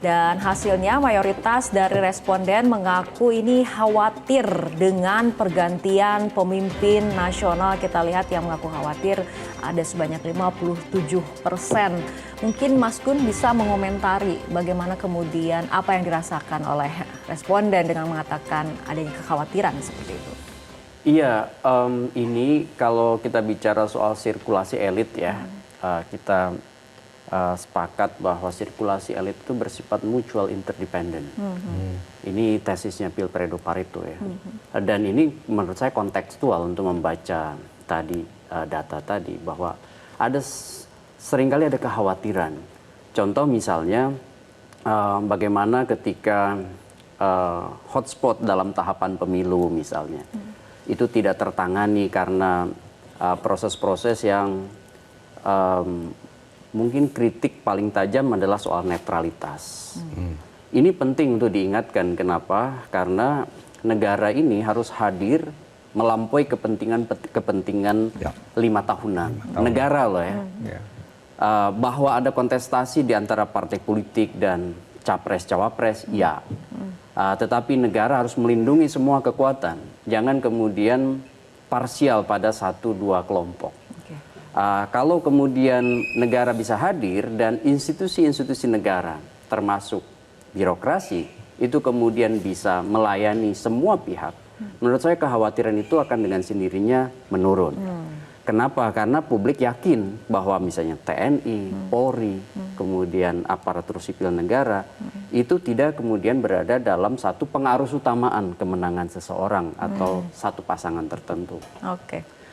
Dan hasilnya mayoritas dari responden mengaku ini khawatir dengan pergantian pemimpin nasional. Kita lihat yang mengaku khawatir ada sebanyak 57%. Mungkin Mas Gun bisa mengomentari bagaimana kemudian apa yang dirasakan oleh responden dengan mengatakan adanya kekhawatiran seperti itu. Iya, ini kalau kita bicara soal sirkulasi elit ya, kita sepakat bahwa sirkulasi elit itu bersifat mutual interdependent. Ini tesisnya Pilpredo Pareto ya. Dan ini menurut saya kontekstual untuk membaca tadi data tadi bahwa ada seringkali ada kekhawatiran. Contoh misalnya bagaimana ketika hotspot dalam tahapan pemilu misalnya itu tidak tertangani karena proses-proses yang mungkin kritik paling tajam adalah soal netralitas. Ini penting untuk diingatkan. Kenapa? Karena negara ini harus hadir melampaui kepentingan 5 tahunan. Negara loh ya. Bahwa ada kontestasi di antara partai politik dan capres-cawapres, ya. Tetapi negara harus melindungi semua kekuatan. Jangan kemudian parsial pada 1-2 kelompok. Kalau kemudian negara bisa hadir dan institusi-institusi negara termasuk birokrasi itu kemudian bisa melayani semua pihak, menurut saya kekhawatiran itu akan dengan sendirinya menurun. Kenapa? Karena publik yakin bahwa misalnya TNI, Polri, kemudian aparatur sipil negara itu tidak kemudian berada dalam satu pengarus utamaan kemenangan seseorang atau satu pasangan tertentu.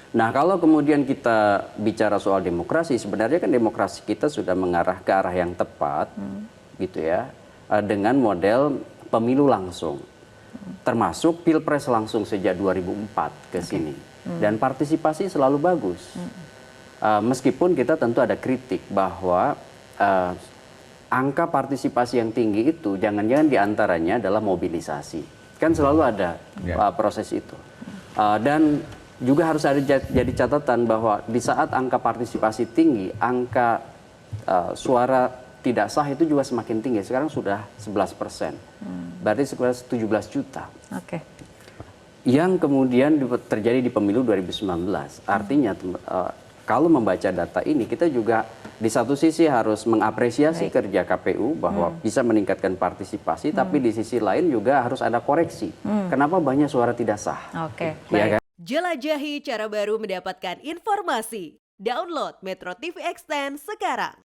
Nah, kalau kemudian kita bicara soal demokrasi, sebenarnya kan demokrasi kita sudah mengarah ke arah yang tepat, gitu ya, dengan model pemilu langsung, termasuk pilpres langsung sejak 2004 ke sini, dan partisipasi selalu bagus. Meskipun kita tentu ada kritik bahwa angka partisipasi yang tinggi itu jangan-jangan diantaranya adalah mobilisasi, kan selalu ada proses itu, dan juga harus ada jadi catatan bahwa di saat angka partisipasi tinggi, angka suara tidak sah itu juga semakin tinggi. Sekarang sudah 11%, berarti sekitar 17 juta. Yang kemudian terjadi di pemilu 2019. Artinya kalau membaca data ini, kita juga di satu sisi harus mengapresiasi kerja KPU bahwa bisa meningkatkan partisipasi, tapi di sisi lain juga harus ada koreksi. Kenapa banyak suara tidak sah? Ya kan? Jelajahi cara baru mendapatkan informasi. Download Metro TV Extend sekarang.